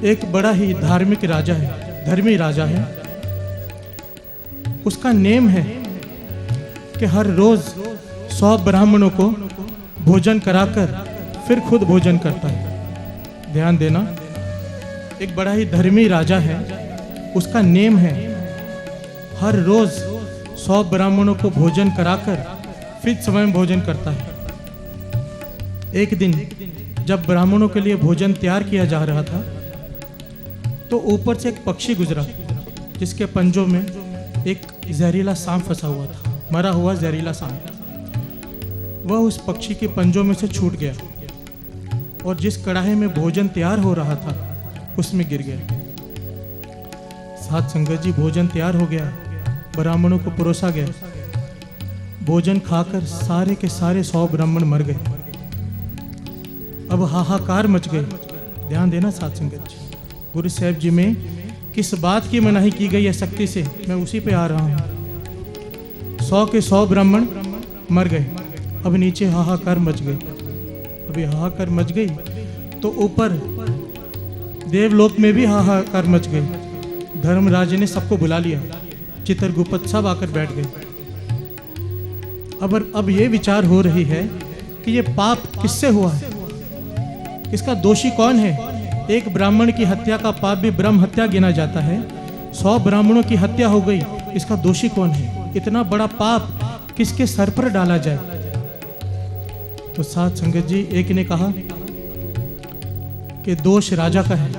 एक बड़ा ही धार्मिक राजा है, धर्मी राजा है। उसका नेम है कि हर रोज 100 ब्राह्मणों को भोजन कराकर फिर खुद भोजन करता है। ध्यान देना, एक बड़ा ही धर्मी राजा है। उसका नेम है हर रोज 100 ब्राह्मणों को भोजन कराकर फिर स्वयं भोजन करता है। एक दिन जब ब्राह्मणों के लिए भोजन तैयार किया जा रहा था तो ऊपर से एक पक्षी गुजरा जिसके पंजों में एक जहरीला सांप फंसा हुआ था, मरा हुआ जहरीला सांप। वह उस पक्षी के पंजों में से छूट गया और जिस कढ़ाई में भोजन तैयार हो रहा था उसमें गिर गया। साथ संगत जी, भोजन तैयार हो गया, ब्राह्मणों को परोसा गया। भोजन खाकर सारे के सारे 100 ब्राह्मण मर गए। अब हाहाकार मच गए। ध्यान देना साथ संगत जी, गुरु साहब जी में किस बात की मनाही की गई है शक्ति से, मैं उसी पे आ रहा हूँ। 100 के 100 ब्राह्मण मर गए। अब नीचे हाहाकार मच गई। अभी हाहाकार मच गई तो ऊपर देवलोक में भी हाहाकार मच गई। धर्मराज ने सबको बुला लिया, चित्रगुप्त सब आकर बैठ गए। अब ये विचार हो रही है कि ये पाप किससे हुआ है, इसका दोषी कौन है। एक ब्राह्मण की हत्या का पाप भी ब्रह्म हत्या गिना जाता है। 100 ब्राह्मणों की हत्या हो गई, इसका दोषी कौन है। इतना बड़ा पाप किसके सर पर डाला जाए। तो साथ संगत जी, एक ने कहा कि दोष राजा का है,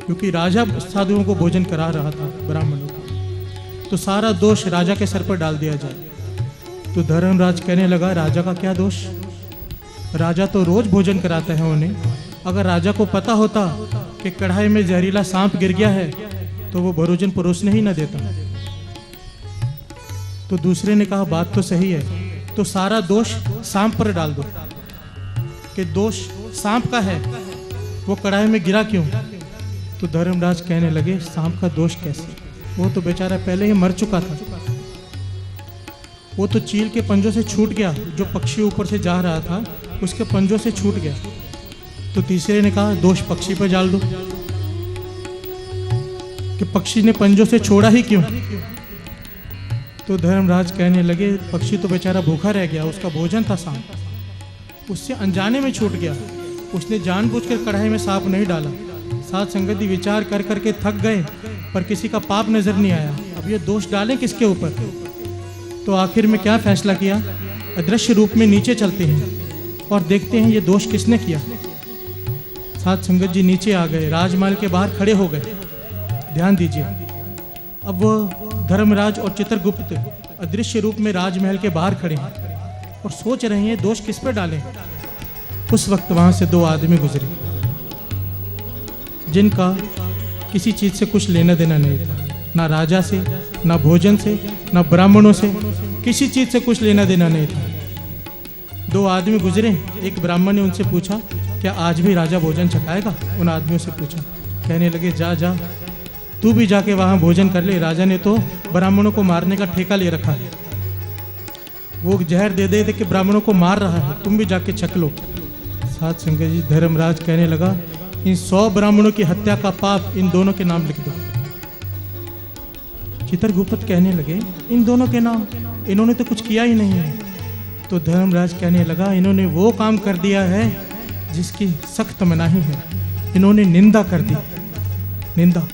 क्योंकि राजा साधुओं को भोजन करा रहा था ब्राह्मणों को, तो सारा दोष राजा के सर पर डाल दिया जाए। तो धर्मराज कहने लगा, राजा का क्या दोष, राजा तो रोज भोजन कराता है उन्हें। अगर राजा को पता होता कि कढ़ाई में जहरीला सांप गिर गया है तो वो भोजन परोसने ही न देता। तो दूसरे ने कहा, बात तो सही है, तो सारा दोष सांप पर डाल दो कि दोष सांप का है, वो कढ़ाई में गिरा क्यों। तो धर्मराज कहने लगे, सांप का दोष कैसे, वो तो बेचारा पहले ही मर चुका था। वो तो चील के पंजों से छूट गया, जो पक्षी ऊपर से जा रहा था उसके पंजों से छूट गया। तो तीसरे ने कहा, दोष पक्षी पर डाल दो कि पक्षी ने पंजों से छोड़ा ही क्यों। तो धर्मराज कहने लगे, पक्षी तो बेचारा भूखा रह गया, उसका भोजन था सांप, उससे अनजाने में छूट गया, उसने जानबूझकर कढ़ाई में सांप नहीं डाला। साथ संगति विचार कर करके थक गए पर किसी का पाप नजर नहीं आया। अब ये दोष डालें किसके ऊपर। तो आखिर में क्या फैसला किया, अदृश्य रूप में नीचे चलते हैं और देखते हैं ये दोष किसने किया। साथ संगत जी नीचे आ गए, राजमहल के बाहर खड़े हो गए। ध्यान दीजिए, अब वो धर्मराज और चित्रगुप्त अदृश्य रूप में राजमहल के बाहर खड़े हैं और सोच रहे हैं दोष किस पर डालें। उस वक्त वहां से 2 आदमी गुजरे जिनका किसी चीज से कुछ लेना देना नहीं था, ना राजा से, ना भोजन से, ना ब्राह्मणों से, किसी चीज से कुछ लेना देना नहीं था। 2 आदमी गुजरे। एक ब्राह्मण ने उनसे पूछा, क्या आज भी राजा भोजन छकाएगा। उन आदमियों से पूछा, कहने लगे, जा जा तू भी जाके वहां भोजन कर ले, राजा ने तो ब्राह्मणों को मारने का ठेका ले रखा है, वो जहर दे दे कि ब्राह्मणों को मार रहा है, तुम भी जाके छक लो। साथ संगत जी, धर्मराज कहने लगा, इन 100 ब्राह्मणों की हत्या का पाप इन दोनों के नाम लिख दो। चित्रगुप्त कहने लगे, इन दोनों के नाम, इन्होंने तो कुछ किया ही नहीं है। तो धर्मराज कहने लगा, इन्होंने वो काम कर दिया है जिसकी सख्त मनाही है, इन्होंने निंदा कर दी, निंदा।